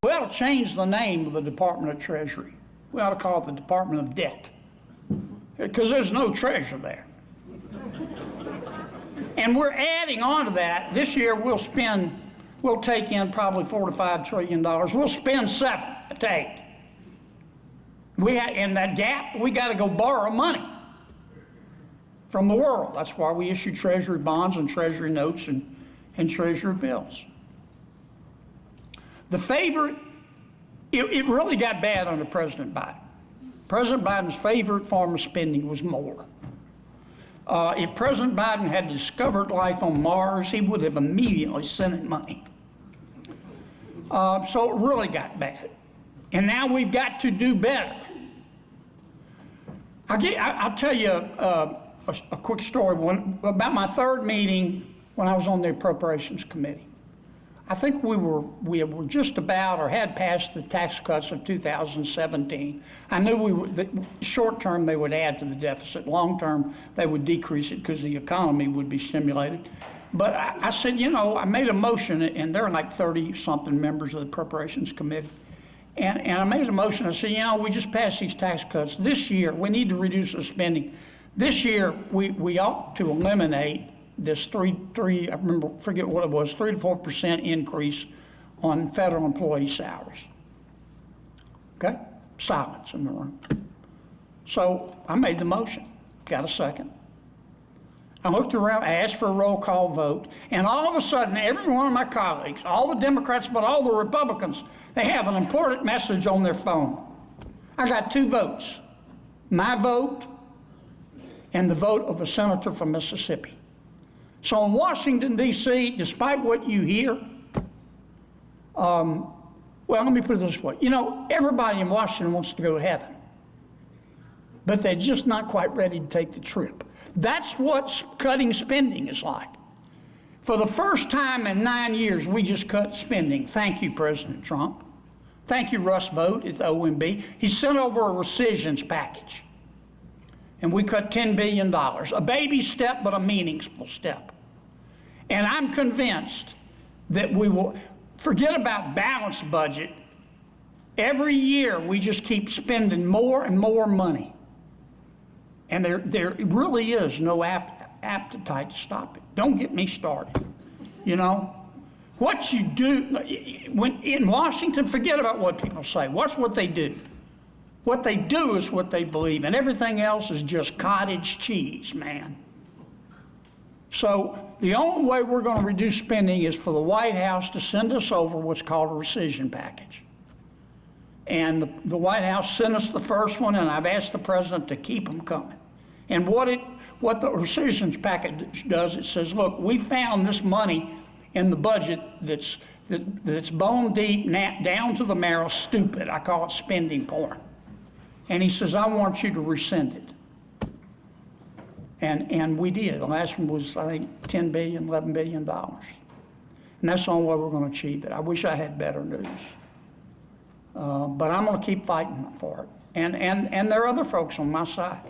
We ought to change the name of the Department of Treasury. We ought to call it the Department of Debt, because there's no treasure there. And we're adding on to that. This year we'll take in probably $4 to $5 trillion. We'll spend 7 to 8. In that gap, we got to go borrow money from the world. That's why we issue Treasury bonds and Treasury notes and Treasury bills. The favorite, it really got bad under President Biden. President Biden's favorite form of spending was more. If President Biden had discovered life on Mars, he would have immediately sent it money. So it really got bad. And now we've got to do better. I'll tell you a quick story. About my 3rd meeting when I was on the Appropriations Committee, I think we were just about or had passed the tax cuts of 2017. I knew that short term they would add to the deficit. Long term they would decrease it because the economy would be stimulated. But I said, you know, I made a motion, and there are like 30-something members of the Appropriations Committee. And I made a motion. I said, you know, we just passed these tax cuts. This year, we need to reduce the spending. This year, we ought to eliminate this forget what it was, 3 to 4% increase on federal employee salaries. Okay? Silence in the room. So I made the motion. Got a second. I looked around, I asked for a roll call vote, and all of a sudden, every one of my colleagues, all the Democrats, but all the Republicans, they have an important message on their phone. I got 2 votes. My vote and the vote of a senator from Mississippi. So in Washington, D.C., despite what you hear, well, let me put it this way. You know, everybody in Washington wants to go to heaven, but they're just not quite ready to take the trip. That's what cutting spending is like. For the first time in 9 years, we just cut spending. Thank you, President Trump. Thank you, Russ Vought at the OMB. He sent over a rescissions package, and we cut $10 billion. A baby step, but a meaningful step. And I'm convinced that we will forget about balanced budget. Every year, we just keep spending more and more money. And there really is no appetite to stop it. Don't get me started. You know, what you do when in Washington, forget about what people say. Watch what they do. What they do is what they believe, and everything else is just cottage cheese, man. So the only way we're going to reduce spending is for the White House to send us over what's called a rescission package. And the White House sent us the first one, and I've asked the president to keep them coming. And what the rescissions package does, it says, look, we found this money in the budget that's bone deep, down to the marrow, stupid. I call it spending porn. And he says, I want you to rescind it. And we did. The last one was, I think, $10 billion, $11 billion. And that's the only way we're going to achieve it. I wish I had better news. But I'm going to keep fighting for it. And there are other folks on my side.